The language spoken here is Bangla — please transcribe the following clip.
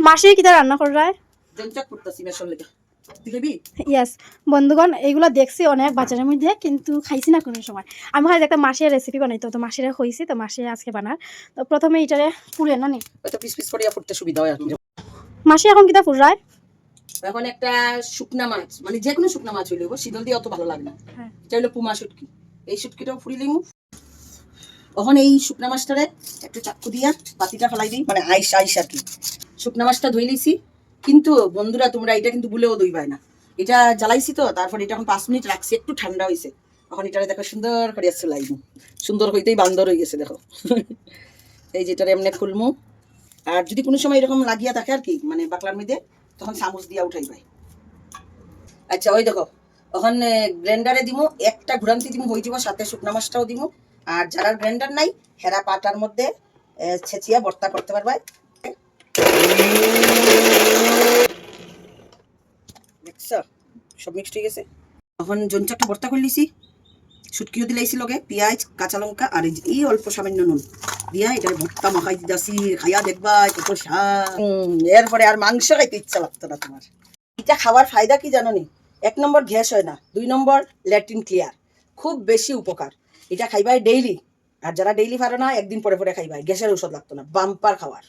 মাসি কিটা রান্না করায় জঞ্চাক করতেছি মেশন লেগে দেখবি। ইয়াস বন্ধুগণ, এইগুলো দেখছি অনেক বাজারের মধ্যে, কিন্তু খাইছি না কোনো সময়। আমি খালি একটা মাসির রেসিপি বানাইতো, তো মাসিরা হয়েছি, তো মাসি আজকে বানার। তো প্রথমে এটারে পুড়ে না নি, হয়তো পিস পিস করিয়া ফুটতে সুবিধা হয় আর কি। মাসি এখন কিটা ফুরায়। এখন একটা শুকনা মাছ, মানে যে কোনো শুকনা মাছ হইলে শীতল দিয়ে অত ভালো লাগে না। এটা হলো পুমা শুটকি। এই শুটকিটাও ফুরি লিমু। তখন এই শুকনা মাছটারে একটু চাকু দিয়া পাতিটা ফেলাই দিই, মানে আইস আইস আর কি। শুকনা মাছটা ধুই লিছি, কিন্তু বন্ধুরা তোমরা এটা কিন্তু ভুলেও দইবাই না। এটা জ্বালাইছি তো, তারপর এটা এখন 5 মিনিট রাখছি, একটু ঠান্ডা হয়েছে। এখন এটারে দেখো সুন্দর করে চুলাইমু। সুন্দর হইতেই বান্দর হয়ে গেছে দেখো। এই যেটারে এমনি খুলমু। আর যদি কোনো সময় এরকম লাগিয়া থাকে আর কি, মানে বাকলার মধ্যে, তখন চামচ দিয়া উঠাইবাই। আচ্ছা ওই দেখো, ওখান গ্রাইন্ডারে দিমু, একটা ঘুরান্তি দিমু হয়ে যাব, সাথে শুকনা মাছটাও দিমু। আর যারা গ্রাইন্ডার নাই হেরা পাটার মধ্যে ছেঁচিয়া ভর্তা করতে পারবা। দেখছো সব মিক্সড হয়ে গেছে। এখন জঞ্চাকটা ভর্তা করে লিছি, শুটকিও দিলাইছি লগে, পেঁয়াজ কাঁচা লঙ্কা আর এই অল্প সামান্য নুন দিয়া এটা ভর্তা মাখাই দিতেছি। খাইয়া দেখবা কত স্বাদ। এরপরে আর মাংস খাইতে ইচ্ছা লাগতো না তোমার। এটা খাওয়ার ফায়দা কি জানো নি? 1 নম্বর গ্যাস হয় না, 2 নম্বর ল্যাট্রিন ক্লিয়ার, খুব বেশি উপকার। এটা খাইবাই ডেইলি। আর যারা ডেইলি পারো না, একদিন পরে পরে খাইবাই, গ্যাসের ঔষধ লাগতো না, বাম্পার খাওয়ার।